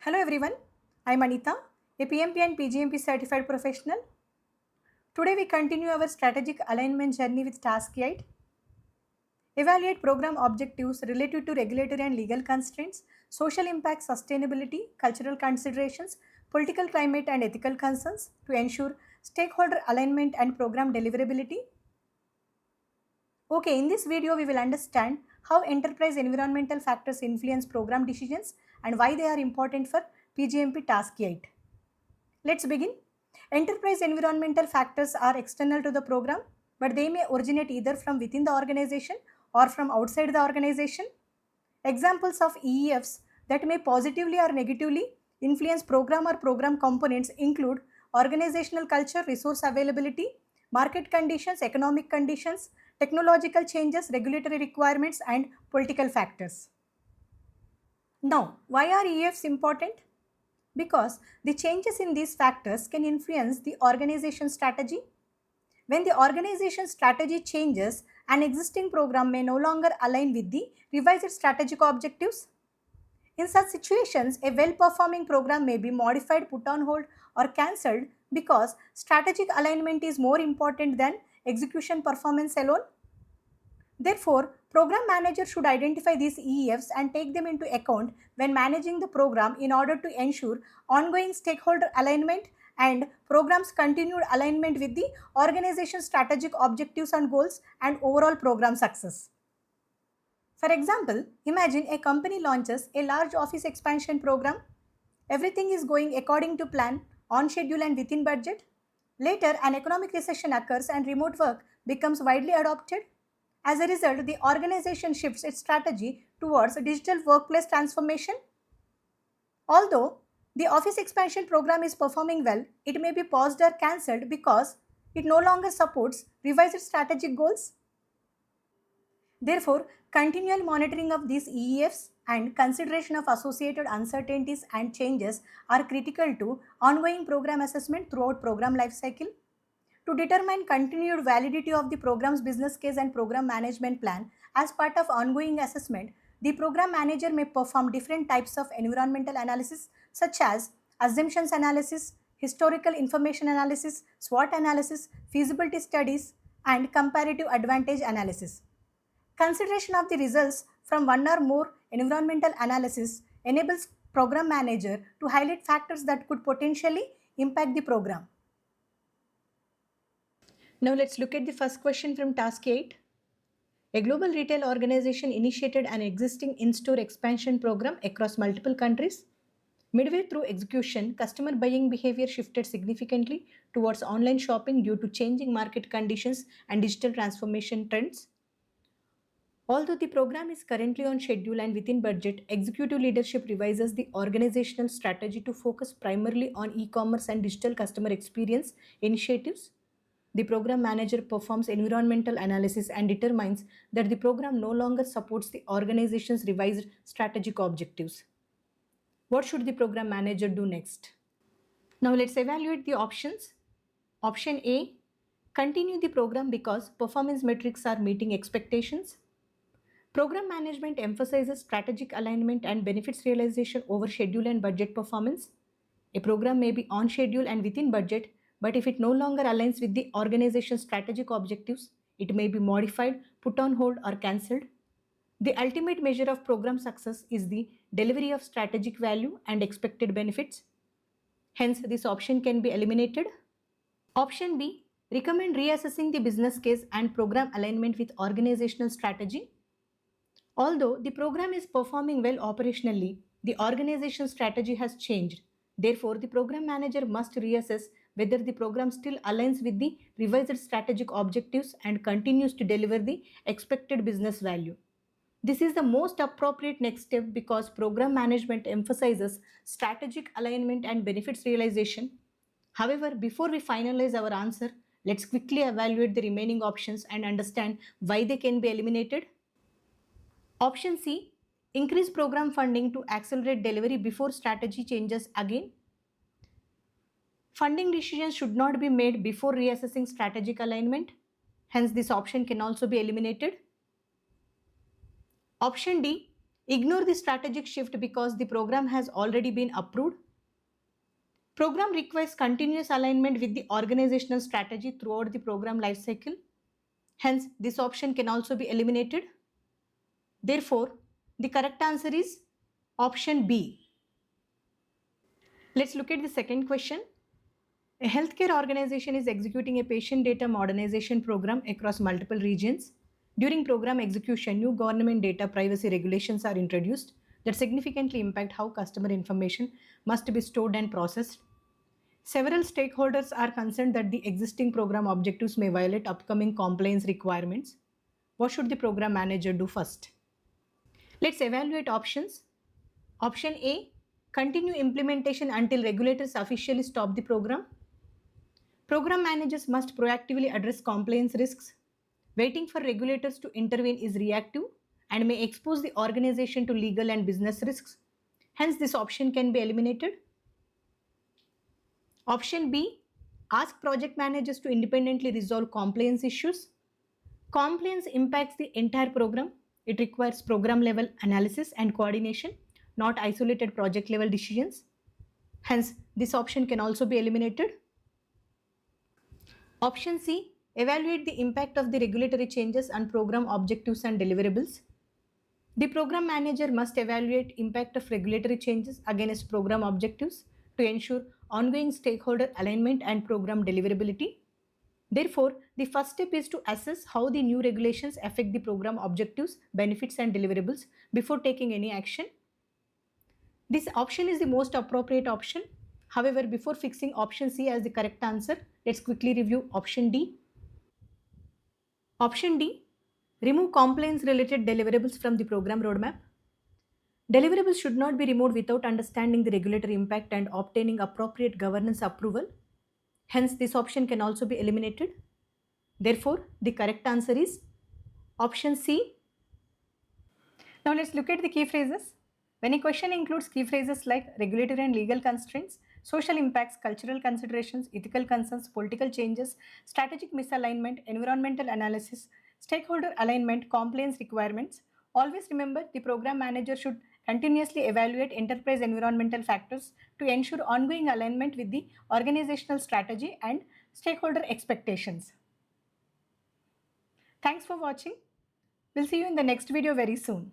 Hello everyone, I am Anita, a PMP and PGMP certified professional. Today we continue our strategic alignment journey with Task 8. Evaluate program objectives related to regulatory and legal constraints, social impact, sustainability, cultural considerations, political climate and ethical concerns to ensure stakeholder alignment and program deliverability. Okay, in this video we will understand how enterprise environmental factors influence program decisions and why they are important for PGMP Task 8. Let's begin. Enterprise environmental factors are external to the program, but they may originate either from within the organization or from outside the organization. Examples of EEFs that may positively or negatively influence program or program components include organizational culture, resource availability, market conditions, economic conditions, technological changes, regulatory requirements, and political factors. Now, why are EEFs important? Because the changes in these factors can influence the organization strategy. When the organization strategy changes, an existing program may no longer align with the revised strategic objectives. In such situations, a well-performing program may be modified, put on hold, or cancelled because strategic alignment is more important than execution performance alone. Therefore, program manager should identify these EEFs and take them into account when managing the program in order to ensure ongoing stakeholder alignment and program's continued alignment with the organization's strategic objectives and goals and overall program success. For example, imagine a company launches a large office expansion program. Everything is going according to plan, on schedule and within budget. Later, an economic recession occurs and remote work becomes widely adopted. As a result, the organization shifts its strategy towards digital workplace transformation. Although the office expansion program is performing well, it may be paused or cancelled because it no longer supports revised strategic goals. Therefore, continual monitoring of these EEFs and consideration of associated uncertainties and changes are critical to ongoing program assessment throughout program lifecycle. To determine continued validity of the program's business case and program management plan as part of ongoing assessment, the program manager may perform different types of environmental analysis such as assumptions analysis, historical information analysis, SWOT analysis, feasibility studies, and comparative advantage analysis. Consideration of the results from one or more environmental analysis enables program manager to highlight factors that could potentially impact the program. Now let's look at the first question from task 8. A global retail organization initiated an existing in-store expansion program across multiple countries. Midway through execution, customer buying behavior shifted significantly towards online shopping due to changing market conditions and digital transformation trends. Although the program is currently on schedule and within budget, executive leadership revises the organizational strategy to focus primarily on e-commerce and digital customer experience initiatives. The program manager performs environmental analysis and determines that the program no longer supports the organization's revised strategic objectives. What should the program manager do next? Now let's evaluate the options. Option A, continue the program because performance metrics are meeting expectations. Program management emphasizes strategic alignment and benefits realization over schedule and budget performance. A program may be on schedule and within budget, but if it no longer aligns with the organization's strategic objectives, it may be modified, put on hold, or cancelled. The ultimate measure of program success is the delivery of strategic value and expected benefits. Hence, this option can be eliminated. Option B, recommend reassessing the business case and program alignment with organizational strategy. Although the program is performing well operationally, the organization strategy has changed. Therefore, the program manager must reassess whether the program still aligns with the revised strategic objectives and continues to deliver the expected business value. This is the most appropriate next step because program management emphasizes strategic alignment and benefits realization. However, before we finalize our answer, let's quickly evaluate the remaining options and understand why they can be eliminated. Option C, increase program funding to accelerate delivery before strategy changes again. Funding decisions should not be made before reassessing strategic alignment. Hence, this option can also be eliminated. Option D, Ignore the strategic shift because the program has already been approved. Program requires continuous alignment with the organizational strategy throughout the program lifecycle. Hence, this option can also be eliminated. Therefore, the correct answer is option B. Let's look at the second question. A healthcare organization is executing a patient data modernization program across multiple regions. During program execution, new government data privacy regulations are introduced that significantly impact how customer information must be stored and processed. Several stakeholders are concerned that the existing program objectives may violate upcoming compliance requirements. What should the program manager do first? Let's evaluate options. Option A, continue implementation until regulators officially stop the program. Program managers must proactively address compliance risks. Waiting for regulators to intervene is reactive and may expose the organization to legal and business risks. Hence, this option can be eliminated. Option B, ask project managers to independently resolve compliance issues. Compliance impacts the entire program. It requires program level analysis and coordination, not isolated project level decisions. Hence, this option can also be eliminated. Option C, evaluate the impact of the regulatory changes on program objectives and deliverables. The program manager must evaluate impact of regulatory changes against program objectives to ensure ongoing stakeholder alignment and program deliverability. Therefore, the first step is to assess how the new regulations affect the program objectives, benefits and deliverables before taking any action. This option is the most appropriate option. However, before fixing option C as the correct answer, let's quickly review option D. Option D, remove compliance related deliverables from the program roadmap. Deliverables should not be removed without understanding the regulatory impact and obtaining appropriate governance approval. Hence, this option can also be eliminated. Therefore, the correct answer is option C. Now, let's look at the key phrases. When a question includes key phrases like regulatory and legal constraints, social impacts, cultural considerations, ethical concerns, political changes, strategic misalignment, environmental analysis, stakeholder alignment, compliance requirements, always remember the program manager should continuously evaluate enterprise environmental factors to ensure ongoing alignment with the organizational strategy and stakeholder expectations. Thanks for watching. We'll see you in the next video very soon.